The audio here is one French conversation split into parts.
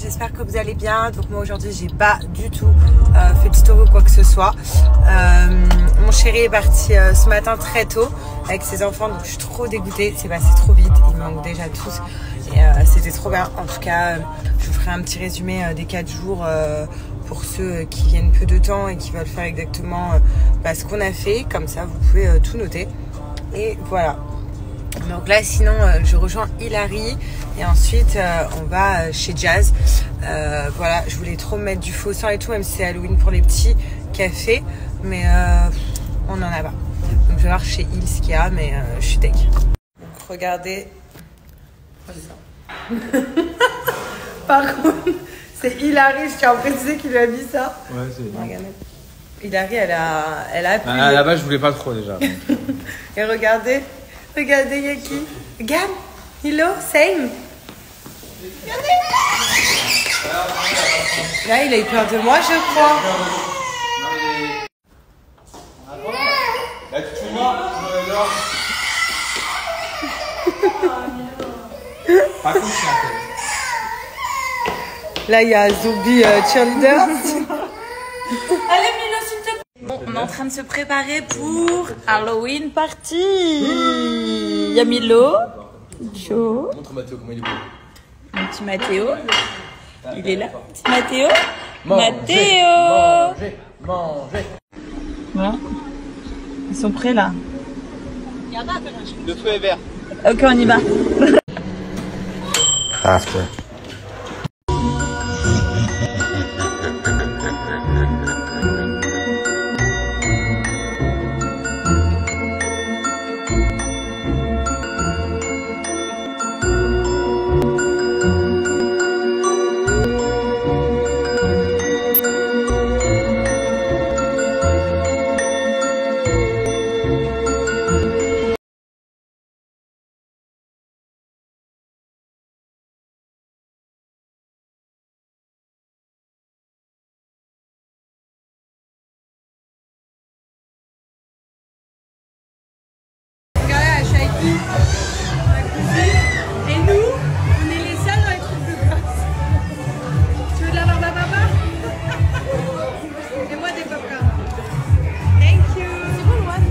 j'espère que vous allez bien. Donc moi aujourd'hui j'ai pas du tout fait de story ou quoi que ce soit. Mon chéri est parti ce matin très tôt avec ses enfants, donc je suis trop dégoûtée, c'est passé trop vite, ils manquent déjà tous et c'était trop bien. En tout cas je vous ferai un petit résumé des 4 jours pour ceux qui viennent peu de temps et qui veulent faire exactement ce qu'on a fait, comme ça vous pouvez tout noter. Et voilà. Donc là sinon je rejoins Hilary et ensuite on va chez Jazz. Voilà, je voulais trop mettre du faux sang et tout, même si c'est Halloween pour les petits cafés, mais on n'en a pas. Donc je vais voir chez Hill ce qu'il y a, mais je suis tech. Donc regardez. Oh, c'est ça. Par contre, c'est Hilary, je tiens à préciser qu'il lui a mis ça. Ouais, c'est regardez. Hilary, elle a appuyé. À la base, je voulais pas trop déjà. Et regardez. Regardez, Yaki. Regarde. Hello, same. Regardez. Là, il a eu peur de moi, je crois. Là, tu te vois. Pas comme ça, en fait. Là, il y a Zombie cheerleader. Allez, Milo, s'il te plaît. Bon, on est en train de se préparer pour Halloween party. Il y a Milo, Joe. Montre Mathéo comment il est beau. Mon petit Mathéo. Il est là. Petit Mathéo. Manger, Mathéo. manger. Voilà. Ils sont prêts là. Le feu est vert. Ok, on y va. After. Et nous, on est les seuls dans les trucs de gosse. Tu veux de la barbe à papa? Et moi des popcorn. Thank you. C'est bon, Loane.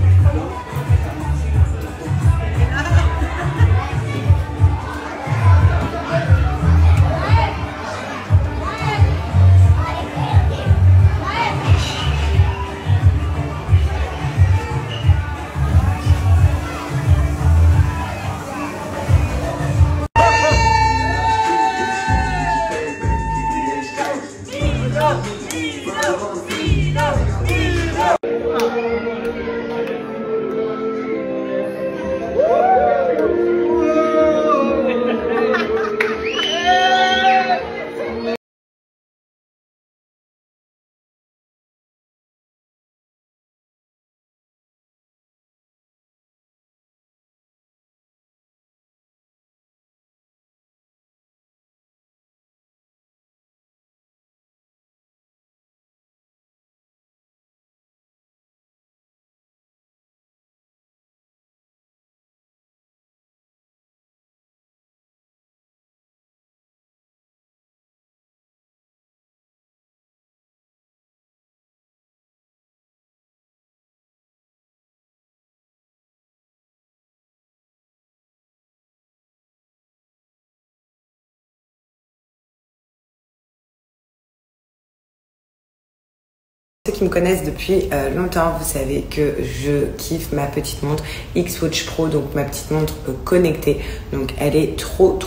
Ceux qui me connaissent depuis longtemps, vous savez que je kiffe ma petite montre X-Watch Pro, donc ma petite montre connectée. Donc elle est trop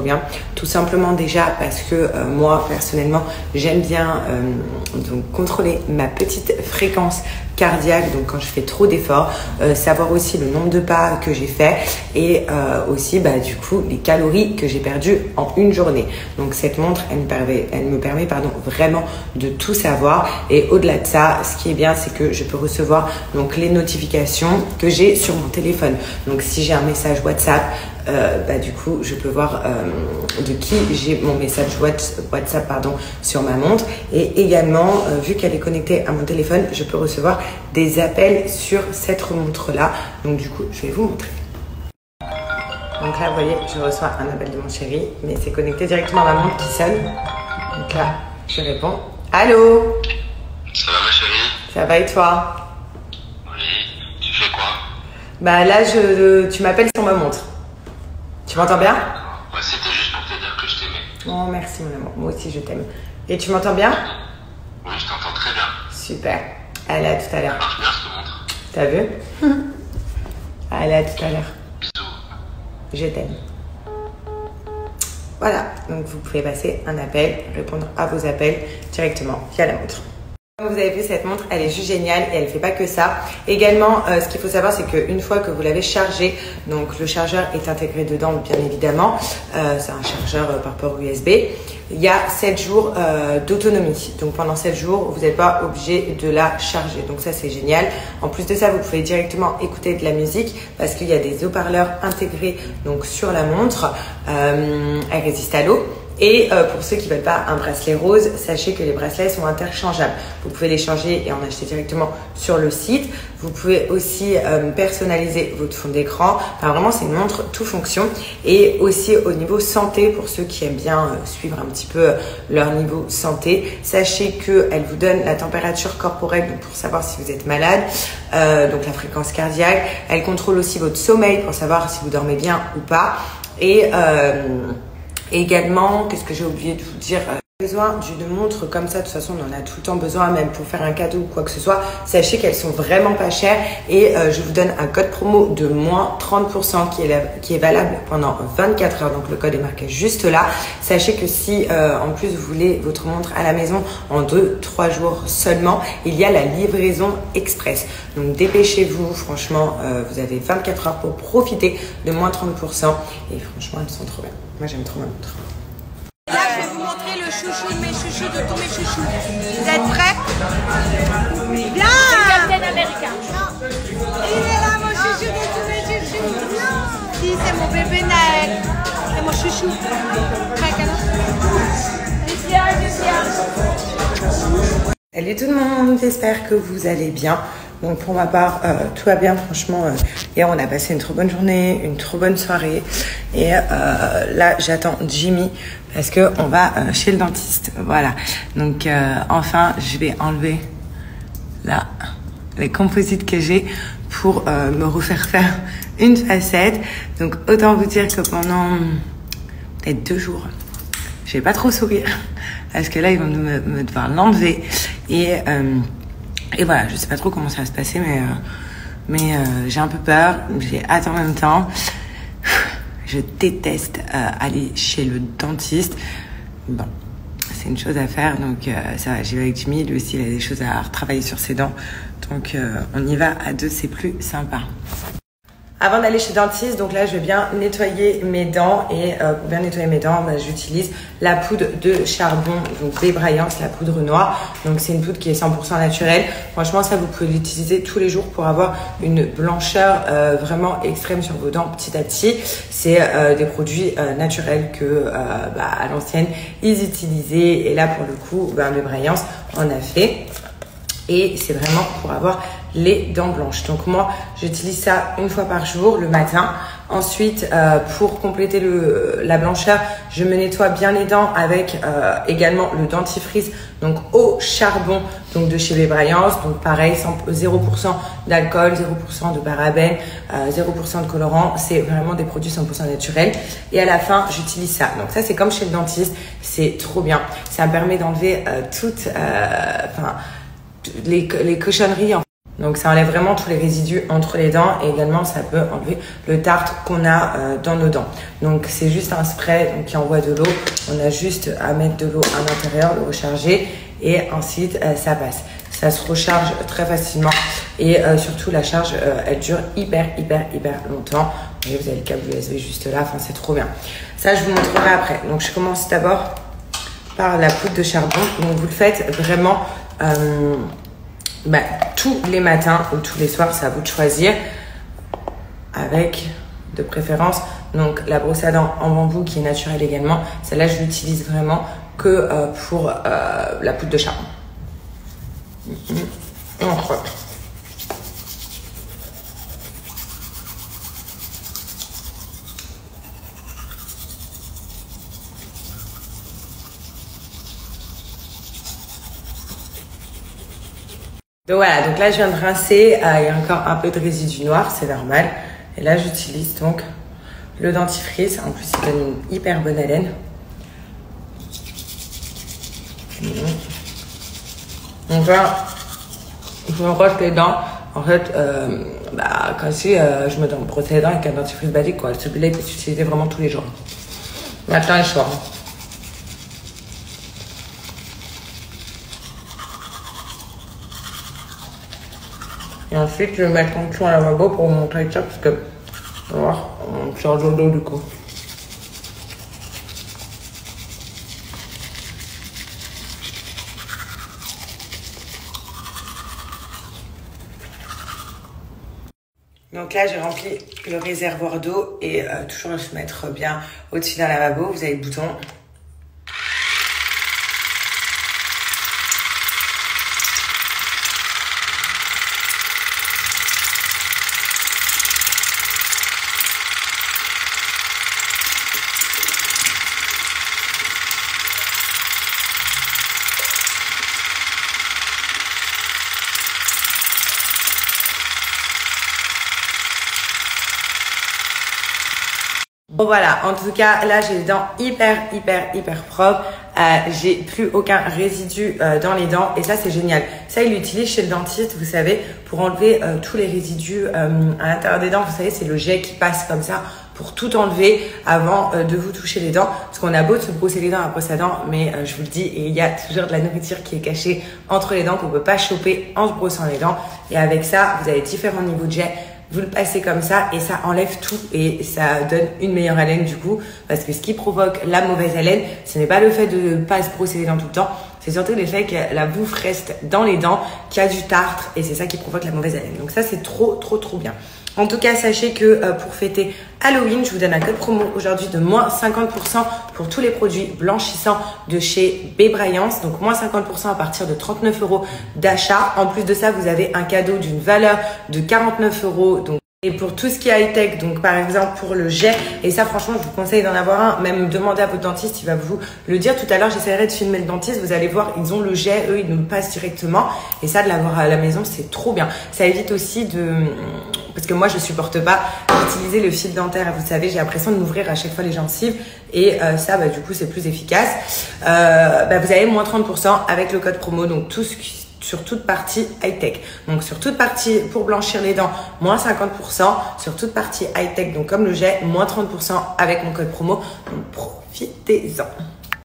bien. Tout simplement déjà parce que moi personnellement j'aime bien donc contrôler ma petite fréquence cardiaque, donc quand je fais trop d'efforts, savoir aussi le nombre de pas que j'ai fait et aussi du coup les calories que j'ai perdues en une journée. Donc cette montre elle me permet vraiment de tout savoir. Et au-delà de ça, ce qui est bien, c'est que je peux recevoir donc les notifications que j'ai sur mon téléphone. Donc si j'ai un message WhatsApp, du coup je peux voir de qui j'ai mon message WhatsApp sur ma montre. Et également vu qu'elle est connectée à mon téléphone, je peux recevoir des appels sur cette montre là. Donc du coup je vais vous montrer. Donc là vous voyez, je reçois un appel de mon chéri, mais c'est connecté directement à ma montre qui sonne. Donc là, je réponds. Allô? Ça va ma chérie? Ça va et toi? Oui, tu fais quoi? Bah là, tu m'appelles sur ma montre. Tu m'entends bien? Ouais, c'était juste pour te dire que je t'aimais. Oh, merci mon amour. Moi aussi, je t'aime. Et tu m'entends bien? Oui, je t'entends très bien. Super. Allez, à tout à l'heure. Ça marche bien, je te montre. T'as vu? Allez, à tout à l'heure. Bisous. Je t'aime. Voilà, donc vous pouvez passer un appel, répondre à vos appels directement via la montre. Comme vous avez vu, cette montre, elle est juste géniale et elle ne fait pas que ça. Également, ce qu'il faut savoir, c'est qu'une fois que vous l'avez chargée, donc le chargeur est intégré dedans, bien évidemment. C'est un chargeur par port USB. Il y a 7 jours d'autonomie. Donc pendant 7 jours, vous n'êtes pas obligé de la charger. Donc ça, c'est génial. En plus de ça, vous pouvez directement écouter de la musique parce qu'il y a des haut-parleurs intégrés donc sur la montre. Elle résiste à l'eau. Et pour ceux qui ne veulent pas un bracelet rose, sachez que les bracelets sont interchangeables. Vous pouvez les changer et en acheter directement sur le site. Vous pouvez aussi personnaliser votre fond d'écran. Enfin, vraiment, c'est une montre tout fonction. Et aussi au niveau santé, pour ceux qui aiment bien suivre un petit peu leur niveau santé, sachez qu'elle vous donne la température corporelle donc pour savoir si vous êtes malade, donc la fréquence cardiaque. Elle contrôle aussi votre sommeil pour savoir si vous dormez bien ou pas. Et également, qu'est-ce que j'ai oublié de vous dire? Besoin d'une montre comme ça, de toute façon on en a tout le temps besoin, même pour faire un cadeau ou quoi que ce soit. Sachez qu'elles sont vraiment pas chères et je vous donne un code promo de moins 30% qui est valable pendant 24 heures. Donc le code est marqué juste là. Sachez que si en plus vous voulez votre montre à la maison en 2-3 jours seulement, il y a la livraison express. Donc dépêchez-vous, franchement vous avez 24 heures pour profiter de moins 30% et franchement elles sont trop bien. Moi j'aime trop ma montre. Là, je vais vous montrer le chouchou de mes chouchous, de tous mes chouchous. Vous êtes prêts? Bien! Captain America. Il est là, mon chouchou de tous mes chouchous. Si, c'est mon bébé Naël. C'est mon chouchou. Prêt, Canon? Salut tout le monde, j'espère que vous allez bien. Donc pour ma part, tout va bien franchement. Hier on a passé une trop bonne journée, une trop bonne soirée. Et là j'attends Jimmy parce que on va chez le dentiste. Voilà. Donc enfin je vais enlever là les composites que j'ai pour me refaire faire une facette. Donc autant vous dire que pendant peut-être 2 jours, je vais pas trop sourire parce que là ils vont me devoir l'enlever et voilà, je sais pas trop comment ça va se passer, mais j'ai un peu peur, j'ai hâte en même temps. Je déteste aller chez le dentiste. Bon, c'est une chose à faire, donc ça va, j'y vais avec Jimmy, lui aussi il a des choses à retravailler sur ses dents. Donc on y va à 2, c'est plus sympa. Avant d'aller chez le dentiste, donc là je vais bien nettoyer mes dents et pour bien nettoyer mes dents, j'utilise la poudre de charbon, donc Bébraillance, la poudre noire. Donc c'est une poudre qui est 100% naturelle. Franchement ça vous pouvez l'utiliser tous les jours pour avoir une blancheur vraiment extrême sur vos dents petit à petit. C'est des produits naturels que à l'ancienne ils utilisaient et là pour le coup Bébraillance en a fait. Et c'est vraiment pour avoir les dents blanches. Donc moi, j'utilise ça une fois par jour, le matin. Ensuite, pour compléter la blancheur, je me nettoie bien les dents avec également le dentifrice, donc au charbon, donc de chez Bébraillance. Donc pareil, 0% d'alcool, 0% de parabènes, 0% de colorant. C'est vraiment des produits 100% naturels. Et à la fin, j'utilise ça. Donc ça, c'est comme chez le dentiste. C'est trop bien. Ça me permet d'enlever toutes... les cochonneries. Donc ça enlève vraiment tous les résidus entre les dents et également ça peut enlever le tartre qu'on a dans nos dents. Donc c'est juste un spray donc, qui envoie de l'eau. On a juste à mettre de l'eau à l'intérieur, le recharger et ensuite ça passe. Ça se recharge très facilement et surtout la charge elle dure hyper longtemps. Vous avez le câble USB juste là, enfin c'est trop bien. Ça je vous montrerai après. Donc je commence d'abord par la poudre de charbon. Donc vous le faites vraiment tous les matins ou tous les soirs, c'est à vous de choisir, avec de préférence donc la brosse à dents en bambou qui est naturelle également. Celle-là je l'utilise vraiment que pour la poudre de charbon. On frotte. Donc voilà, donc là je viens de rincer, il y a encore un peu de résidu noir, c'est normal. Et là j'utilise donc le dentifrice, en plus il donne une hyper bonne haleine. Donc là, je me brosse les dents. En fait, comme si je me brossais les dents avec un dentifrice basique, quoi. Celui-là il peut s'utiliser vraiment tous les jours. Matin et soir. Et ensuite, je vais mettre mon cul à lavabo pour vous montrer ça parce que, on va voir, on sort le dos du coup. Donc là, j'ai rempli le réservoir d'eau et toujours se mettre bien au-dessus d'un lavabo. Vous avez le bouton. Bon voilà, en tout cas là j'ai les dents hyper propres, j'ai plus aucun résidu dans les dents et ça c'est génial. Ça il l'utilise chez le dentiste, vous savez, pour enlever tous les résidus à l'intérieur des dents. Vous savez, c'est le jet qui passe comme ça pour tout enlever avant de vous toucher les dents. Parce qu'on a beau de se brosser les dents à brosse à dents, mais je vous le dis, il y a toujours de la nourriture qui est cachée entre les dents qu'on peut pas choper en se brossant les dents. Et avec ça, vous avez différents niveaux de jet. Vous le passez comme ça et ça enlève tout et ça donne une meilleure haleine du coup, parce que ce qui provoque la mauvaise haleine, ce n'est pas le fait de ne pas se brosser les dents tout le temps, c'est surtout le fait que la bouffe reste dans les dents, qu'il y a du tartre et c'est ça qui provoque la mauvaise haleine. Donc ça c'est trop bien. En tout cas, sachez que pour fêter Halloween, je vous donne un code promo aujourd'hui de moins 50% pour tous les produits blanchissants de chez Bébryance. Donc moins 50% à partir de 39 € d'achat. En plus de ça, vous avez un cadeau d'une valeur de 49 €. Donc, et pour tout ce qui est high-tech, donc par exemple pour le jet, et ça franchement je vous conseille d'en avoir un, même demandez à votre dentiste, il va vous le dire. Tout à l'heure j'essaierai de filmer le dentiste, vous allez voir, ils ont le jet, eux ils nous le passent directement, et ça de l'avoir à la maison c'est trop bien. Ça évite aussi de... Parce que moi je supporte pas d'utiliser le fil dentaire, vous savez, j'ai l'impression de m'ouvrir à chaque fois les gencives, et ça du coup c'est plus efficace. Vous avez moins 30% avec le code promo, donc tout ce qui... sur toute partie high-tech. Donc sur toute partie pour blanchir les dents, moins 50%. Sur toute partie high-tech, donc comme le jet, moins 30% avec mon code promo. Donc profitez-en.